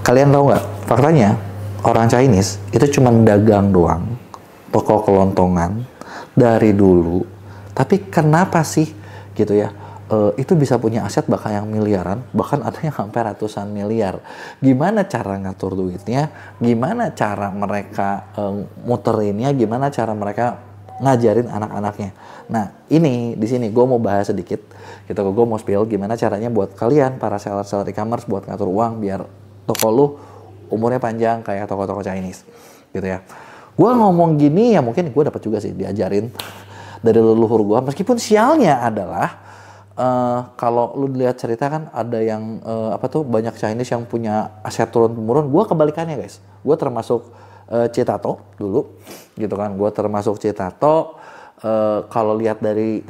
Kalian tahu nggak? Faktanya orang Chinese itu cuma dagang doang, toko kelontongan dari dulu. Tapi kenapa sih gitu ya? Itu bisa punya aset bahkan yang miliaran, bahkan ada yang sampai ratusan miliar. Gimana cara ngatur duitnya? Gimana cara mereka muterinnya? Gimana cara mereka ngajarin anak-anaknya? Nah, ini di sini gue mau bahas sedikit. Gitu, gue mau spill gimana caranya buat kalian para seller-seller e-commerce buat ngatur uang biar toko lu umurnya panjang kayak toko-toko Chinese, gitu ya. Gue ngomong gini ya mungkin gue dapat juga sih diajarin dari leluhur gue. Meskipun sialnya adalah kalau lu lihat cerita kan ada yang banyak Chinese yang punya aset turun-temurun. Gue kebalikannya guys. Gue termasuk Citato dulu, gitu kan. Gue termasuk Citato. Kalau lihat dari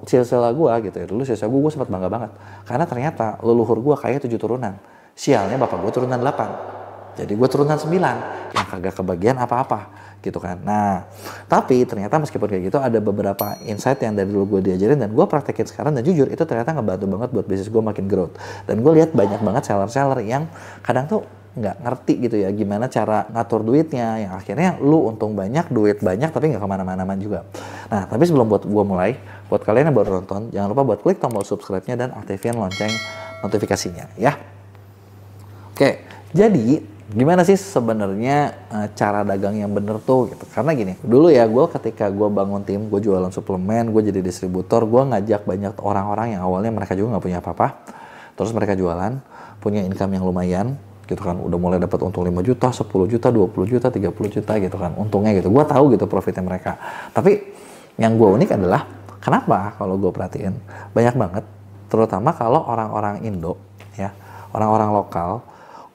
silsilah gue gitu ya, dulu silsilah gue sempat bangga banget karena ternyata leluhur gue kayak 7 turunan. Sialnya bapak gue turunan 8, jadi gue turunan 9 yang kagak kebagian apa-apa gitu kan. Nah, tapi ternyata meskipun kayak gitu ada beberapa insight yang dari dulu gue diajarin dan gue praktekin sekarang, dan jujur itu ternyata ngebantu banget buat bisnis gue makin growth. Dan gue lihat banyak banget seller-seller yang kadang tuh nggak ngerti gitu ya gimana cara ngatur duitnya, yang akhirnya lu untung banyak, duit banyak, tapi nggak kemana-mana juga. Nah, tapi sebelum buat gue mulai, buat kalian yang baru nonton, jangan lupa buat klik tombol subscribe-nya dan aktifin lonceng notifikasinya ya. Oke, jadi gimana sih sebenarnya cara dagang yang bener tuh gitu? Karena gini, dulu ya gue ketika gue bangun tim, gue jualan suplemen, gue jadi distributor, gue ngajak banyak orang-orang yang awalnya mereka juga nggak punya apa-apa, terus mereka jualan, punya income yang lumayan, gitu kan, udah mulai dapat untung 5 juta, 10 juta, 20 juta, 30 juta gitu kan, untungnya gitu. Gue tahu gitu profitnya mereka. Tapi yang gue unik adalah, kenapa kalau gue perhatiin, banyak banget, terutama kalau orang-orang Indo, ya, orang-orang lokal,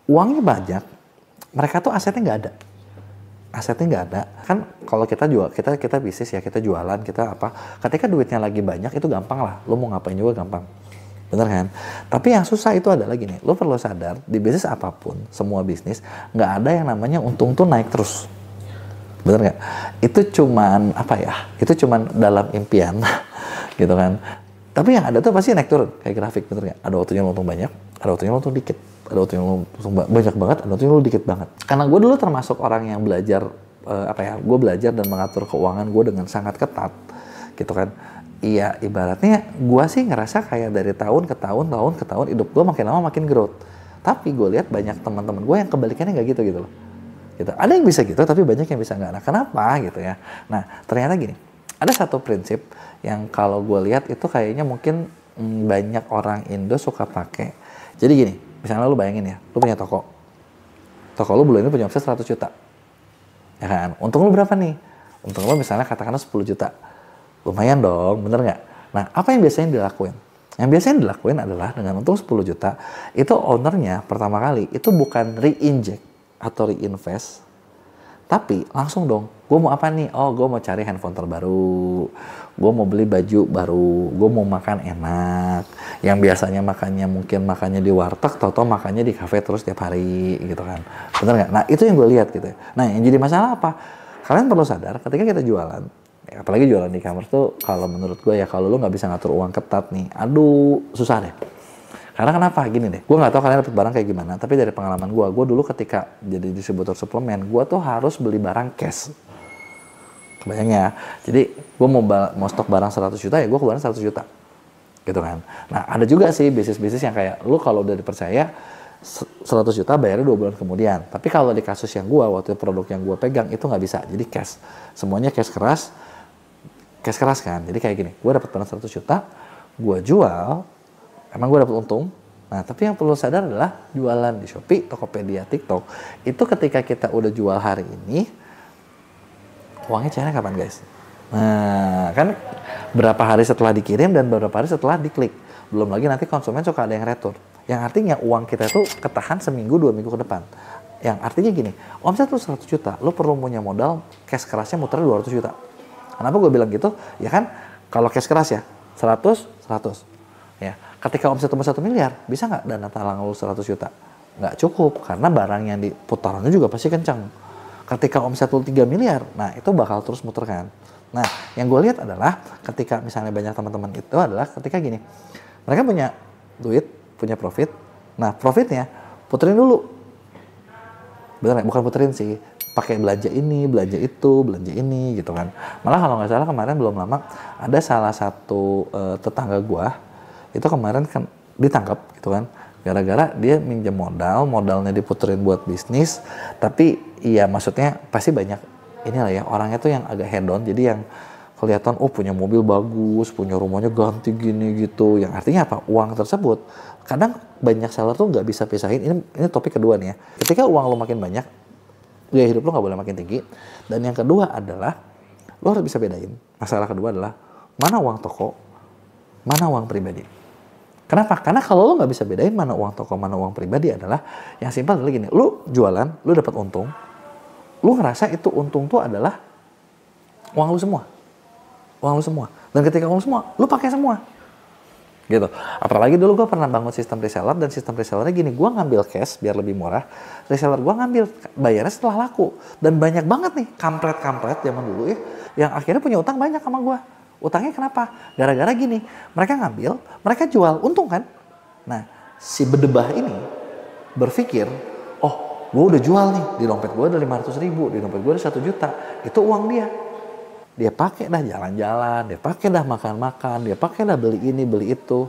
uangnya banyak, mereka tuh asetnya nggak ada. Asetnya nggak ada. Kan kalau kita jual, kita bisnis ya, kita jualan, kita apa, ketika duitnya lagi banyak, itu gampang lah. Lo mau ngapain juga gampang. Bener kan? Tapi yang susah itu adalah gini, lo perlu sadar, di bisnis apapun, semua bisnis, nggak ada yang namanya untung tuh naik terus. Bener nggak? Itu cuman, itu cuman dalam impian, gitu kan. Tapi yang ada tuh pasti naik turun, kayak grafik, bener nggak? Ada waktunya lo untung banyak, ada waktunya lo untung dikit. Ada waktunya lo untung banyak banget, ada waktunya lo dikit banget. Karena gue dulu termasuk orang yang belajar, gue belajar dan mengatur keuangan gue dengan sangat ketat, gitu kan. Iya, ibaratnya gue sih ngerasa kayak dari tahun ke tahun, hidup gue makin lama makin growth. Tapi gue lihat banyak teman-teman gue yang kebalikannya nggak gitu loh. Gitu. Ada yang bisa gitu, tapi banyak yang bisa nggak. Nah, kenapa gitu ya? Nah, ternyata gini, ada satu prinsip yang kalau gue lihat itu kayaknya mungkin banyak orang Indo suka pakai. Jadi gini, misalnya lu bayangin ya, lu punya toko lu bulan ini punya omset 100 juta. Ya kan? Untung lu berapa nih? Untung lu misalnya katakanlah 10 juta. Lumayan dong, bener nggak? Nah, apa yang biasanya dilakuin? Yang biasanya dilakuin adalah dengan untung 10 juta, itu ownernya pertama kali, itu bukan re-inject atau reinvest, tapi langsung dong, gue mau apa nih? Oh, gue mau cari handphone terbaru, gue mau beli baju baru, gue mau makan enak. Yang biasanya makannya di warteg, tau-tau makannya di kafe terus tiap hari, gitu kan. Bener nggak? Nah, itu yang gue lihat gitu ya. Nah, yang jadi masalah apa? Kalian perlu sadar, ketika kita jualan, apalagi jualan di e-commerce tuh, kalau menurut gue ya, kalau lu nggak bisa ngatur uang ketat nih, aduh, susah deh. Karena kenapa? Gini deh, gue nggak tahu kalian dapat barang kayak gimana, tapi dari pengalaman gue dulu ketika jadi distributor suplemen, gue tuh harus beli barang cash. Kebayang ya? Jadi gue mau stok barang 100 juta, ya gue keluarin 100 juta. Gitu kan. Nah, ada juga sih bisnis-bisnis yang kayak, lu kalau udah dipercaya, 100 juta bayarnya 2 bulan kemudian. Tapi kalau di kasus yang gue, waktu produk yang gue pegang, itu nggak bisa. Jadi cash. Semuanya cash keras kan. Jadi kayak gini, gue dapat barang 100 juta, gue jual, emang gue dapat untung. Nah, tapi yang perlu sadar adalah jualan di Shopee, Tokopedia, TikTok, itu ketika kita udah jual hari ini, uangnya cairnya kapan guys? Nah, kan berapa hari setelah dikirim dan berapa hari setelah diklik. Belum lagi nanti konsumen suka ada yang retur. Yang artinya uang kita itu ketahan seminggu, 2 minggu ke depan. Yang artinya gini, omset lu 100 juta, lu perlu punya modal cash kerasnya muter 200 juta. Kenapa gue bilang gitu? Ya kan, kalau cash keras ya, 100. Ya, ketika omset 1 miliar, bisa nggak dana talang lu 100 juta? Nggak cukup, karena barang yang diputarannya juga pasti kencang. Ketika omset lu 3 miliar, nah itu bakal terus muter kan. Nah, yang gue lihat adalah ketika misalnya banyak teman-teman itu adalah ketika gini, mereka punya duit, punya profit. Nah, profitnya puterin dulu. Bener, bukan puterin sih, pakai belanja ini, belanja itu, belanja ini gitu kan. Malah kalau nggak salah kemarin belum lama ada salah satu tetangga gua itu kemarin kan ditangkap gitu kan. Gara-gara dia minjem modalnya diputerin buat bisnis, tapi iya maksudnya pasti banyak inilah ya, orangnya tuh yang agak hedon, jadi yang kelihatan punya mobil bagus, punya rumahnya ganti gini gitu, yang artinya apa? Uang tersebut kadang banyak seller tuh nggak bisa pisahin. Ini topik kedua nih ya. Ketika uang lo makin banyak, gaya hidup lo nggak boleh makin tinggi. Dan yang kedua adalah lo harus bisa bedain. Masalah kedua adalah mana uang toko, mana uang pribadi. Kenapa? Karena kalau lo nggak bisa bedain mana uang toko, mana uang pribadi adalah yang simpel adalah gini. Lo jualan, lo dapat untung, lo ngerasa itu untung tuh adalah uang lo semua. Uang lu semua. Dan ketika uang semua, lu pakai semua. Gitu. Apalagi dulu gue pernah bangun sistem reseller, dan sistem resellernya gini, gue ngambil cash biar lebih murah, reseller gue ngambil bayarnya setelah laku. Dan banyak banget nih kampret-kampret zaman dulu ya, yang akhirnya punya utang banyak sama gue. Utangnya kenapa? Gara-gara gini, mereka ngambil, mereka jual, untung kan? Nah, si bedebah ini berpikir, oh gue udah jual nih, di dompet gue ada 500 ribu, di dompet gue ada 1 juta, itu uang dia. Dia pakai dah jalan-jalan, dia pakai dah makan-makan, dia pakai dah beli ini, beli itu.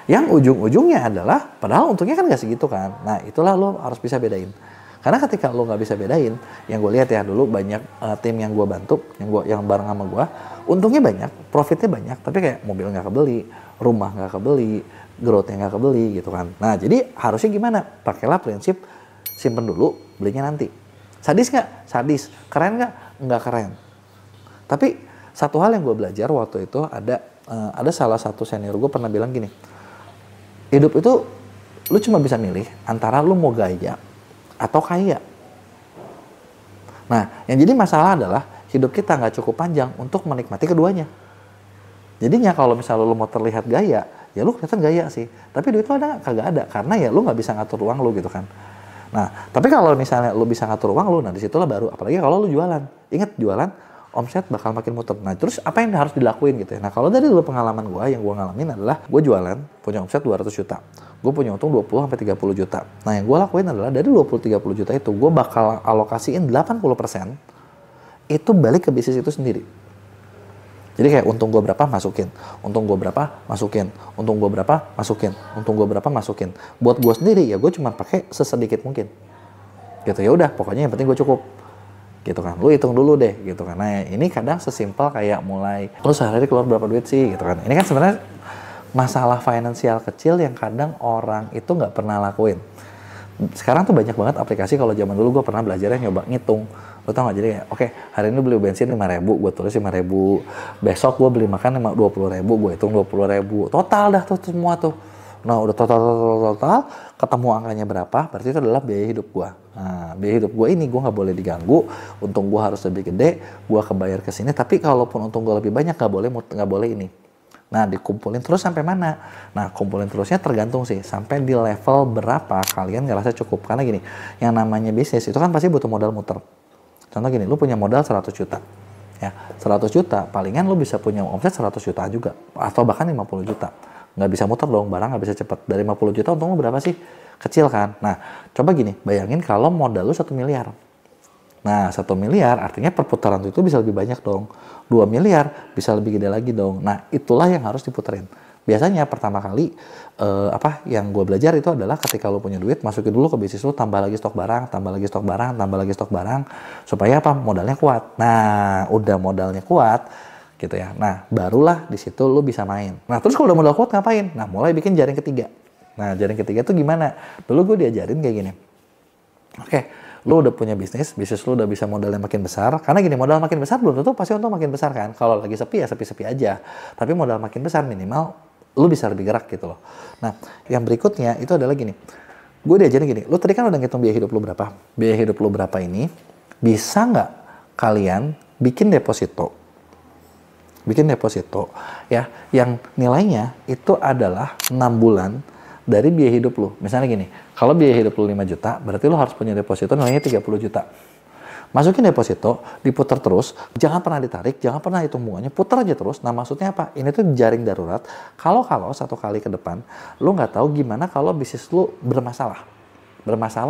Yang ujung-ujungnya adalah, padahal untungnya kan gak segitu kan. Nah itulah lo harus bisa bedain. Karena ketika lo gak bisa bedain, yang gue lihat ya dulu banyak tim yang gue bantu, yang bareng sama gue, untungnya banyak, profitnya banyak, tapi kayak mobil gak kebeli, rumah gak kebeli, growth-nya gak kebeli gitu kan. Nah jadi harusnya gimana? Pakailah prinsip simpen dulu, belinya nanti. Sadis gak? Sadis. Keren gak? Nggak keren. Tapi satu hal yang gue belajar waktu itu ada salah satu senior gue pernah bilang gini, hidup itu lu cuma bisa milih antara lu mau gaya atau kaya. Nah yang jadi masalah adalah hidup kita nggak cukup panjang untuk menikmati keduanya. Jadinya kalau misalnya lu mau terlihat gaya, ya lu kelihatan gaya sih, tapi duit lu ada nggak? Kagak ada, karena ya lu nggak bisa ngatur uang lu gitu kan. Nah, tapi kalau misalnya lu bisa ngatur uang lu, nah disitulah baru, apalagi kalau lu jualan. Ingat jualan, omset bakal makin muter. Nah, terus apa yang harus dilakuin gitu ya? Nah, kalau dari dulu pengalaman gue, yang gue ngalamin adalah gue jualan, punya omset 200 juta. Gue punya untung 20-30 juta. Nah, yang gue lakuin adalah dari 20-30 juta itu, gue bakal alokasiin 80% itu balik ke bisnis itu sendiri. Jadi kayak untung gue berapa masukin, untung gue berapa masukin, untung gue berapa masukin, untung gue berapa masukin. Buat gue sendiri ya gue cuma pakai sesedikit mungkin. Gitu ya udah, pokoknya yang penting gue cukup. Gitu kan. Lu hitung dulu deh gitu kan. Nah, ini kadang sesimpel kayak mulai lu sehari keluar berapa duit sih gitu kan. Ini kan sebenarnya masalah finansial kecil yang kadang orang itu nggak pernah lakuin. Sekarang tuh banyak banget aplikasi. Kalau zaman dulu gue pernah belajarnya nyoba ngitung. Lo tau gak, jadi kayak oke, hari ini beli bensin 5.000, gue tulis 5.000. Besok gue beli makan 20.000, gue hitung 20.000. Total dah tuh semua tuh. Nah udah total, ketemu angkanya berapa, berarti itu adalah biaya hidup gue. Nah biaya hidup gue ini gue gak boleh diganggu, untung gue harus lebih gede, gue kebayar ke sini. Tapi kalaupun untung gue lebih banyak gak boleh ini. Nah dikumpulin terus sampai mana? Nah kumpulin terusnya tergantung sih, sampai di level berapa kalian ngerasa cukup. Karena gini, yang namanya bisnis itu kan pasti butuh modal muter. Contoh gini, lu punya modal 100 juta. Ya, 100 juta, palingan lu bisa punya omset 100 juta juga. Atau bahkan 50 juta. Nggak bisa muter dong, barang nggak bisa cepet. Dari 50 juta untung lu berapa sih? Kecil kan? Nah, coba gini, bayangin kalau modal lu 1 miliar. Nah, 1 miliar artinya perputaran itu bisa lebih banyak dong. 2 miliar bisa lebih gede lagi dong. Nah, itulah yang harus diputerin. Biasanya pertama kali yang gue belajar itu adalah ketika lo punya duit, masukin dulu ke bisnis lo, tambah lagi stok barang, tambah lagi stok barang, tambah lagi stok barang, supaya apa? Modalnya kuat. Nah, udah modalnya kuat gitu ya. Nah, barulah di situ lo bisa main. Nah, terus kalau udah modal kuat ngapain? Nah, mulai bikin jaring ketiga. Nah, jaring ketiga tuh gimana? Dulu gue diajarin kayak gini. Oke, lo udah punya bisnis lo udah bisa modalnya makin besar. Karena gini, modal makin besar belum tentu pasti untung makin besar kan. Kalau lagi sepi ya sepi-sepi aja. Tapi modal makin besar minimal lu bisa lebih gerak gitu loh. Nah, yang berikutnya itu adalah gini. Gue diajarin gini, lu tadi kan udah ngitung biaya hidup lu berapa. Biaya hidup lu berapa ini, bisa nggak kalian bikin deposito? Bikin deposito ya, yang nilainya itu adalah 6 bulan dari biaya hidup lu. Misalnya gini, kalau biaya hidup lu 5 juta, berarti lu harus punya deposito nilainya 30 juta. Masukin deposito, diputar terus, jangan pernah ditarik, jangan pernah hitung bunganya, putar aja terus. Nah maksudnya apa? Ini tuh jaring darurat. Kalau satu kali ke depan, lu nggak tahu gimana kalau bisnis lu bermasalah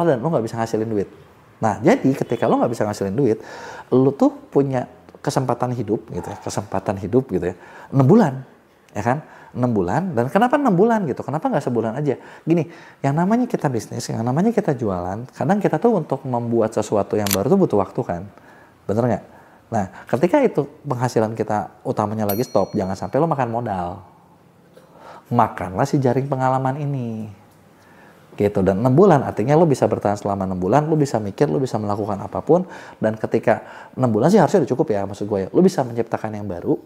dan lu nggak bisa ngasilin duit. Nah jadi ketika lu nggak bisa ngasilin duit, lu tuh punya kesempatan hidup gitu ya, 6 bulan, ya kan? 6 bulan, dan kenapa 6 bulan gitu? Kenapa nggak sebulan aja? Gini, yang namanya kita bisnis, yang namanya kita jualan, kadang kita tuh untuk membuat sesuatu yang baru tuh butuh waktu kan? Bener nggak? Nah, ketika itu penghasilan kita utamanya lagi stop, jangan sampai lo makan modal. Makanlah si jaring pengalaman ini. Gitu, dan 6 bulan artinya lo bisa bertahan selama 6 bulan, lo bisa mikir, lo bisa melakukan apapun, dan ketika 6 bulan sih harusnya udah cukup ya, maksud gue ya. Lo bisa menciptakan yang baru,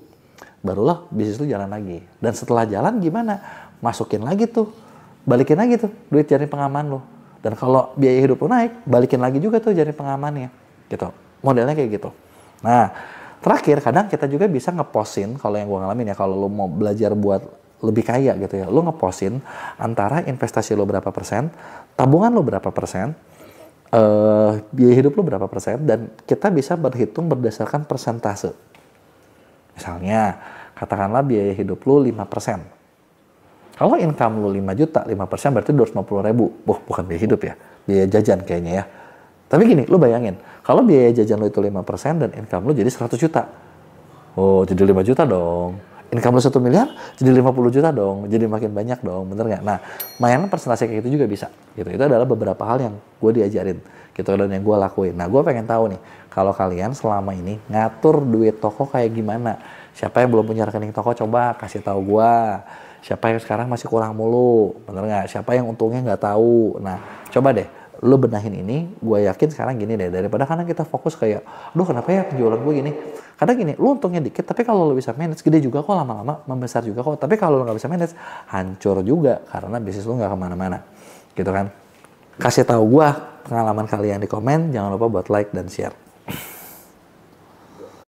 barulah bisnis itu jalan lagi. Dan setelah jalan gimana? Masukin lagi tuh, balikin lagi tuh duit jaring pengaman lo. Dan kalau biaya hidup lo naik, balikin lagi juga tuh jaring pengamannya. Gitu, modelnya kayak gitu. Nah, terakhir kadang kita juga bisa ngeposin, kalau yang gue ngalamin ya, kalau lo mau belajar buat lebih kaya gitu ya, lo ngeposin antara investasi lo berapa persen, tabungan lo berapa persen, biaya hidup lo berapa persen, dan kita bisa berhitung berdasarkan persentase. Misalnya, katakanlah biaya hidup lu 5%. Kalau income lu 5 juta, 5% berarti 250 ribu. Bukan biaya hidup ya, biaya jajan kayaknya ya. Tapi gini, lu bayangin, kalau biaya jajan lu itu 5% dan income lu jadi 100 juta. Oh, jadi 5 juta dong. Income lu 1 miliar, jadi 50 juta dong. Jadi makin banyak dong, bener nggak? Nah, mainan presentasi kayak gitu juga bisa. Gitu. Itu adalah beberapa hal yang gue diajarin. Gitu, dan yang gue lakuin. Nah, gue pengen tahu nih, kalau kalian selama ini ngatur duit toko kayak gimana? Siapa yang belum punya rekening toko, coba kasih tahu gue. Siapa yang sekarang masih kurang mulu, bener nggak? Siapa yang untungnya nggak tahu? Nah, coba deh, lu benahin ini. Gue yakin sekarang gini deh, daripada kadang kita fokus kayak, aduh kenapa ya penjualan gue gini? Kadang gini, lu untungnya dikit, tapi kalau lu bisa manage, gede juga kok lama-lama, membesar juga kok. Tapi kalau lu nggak bisa manage, hancur juga, karena bisnis lu nggak kemana-mana. Gitu kan? Kasih tahu gue pengalaman kalian di komen, jangan lupa buat like dan share.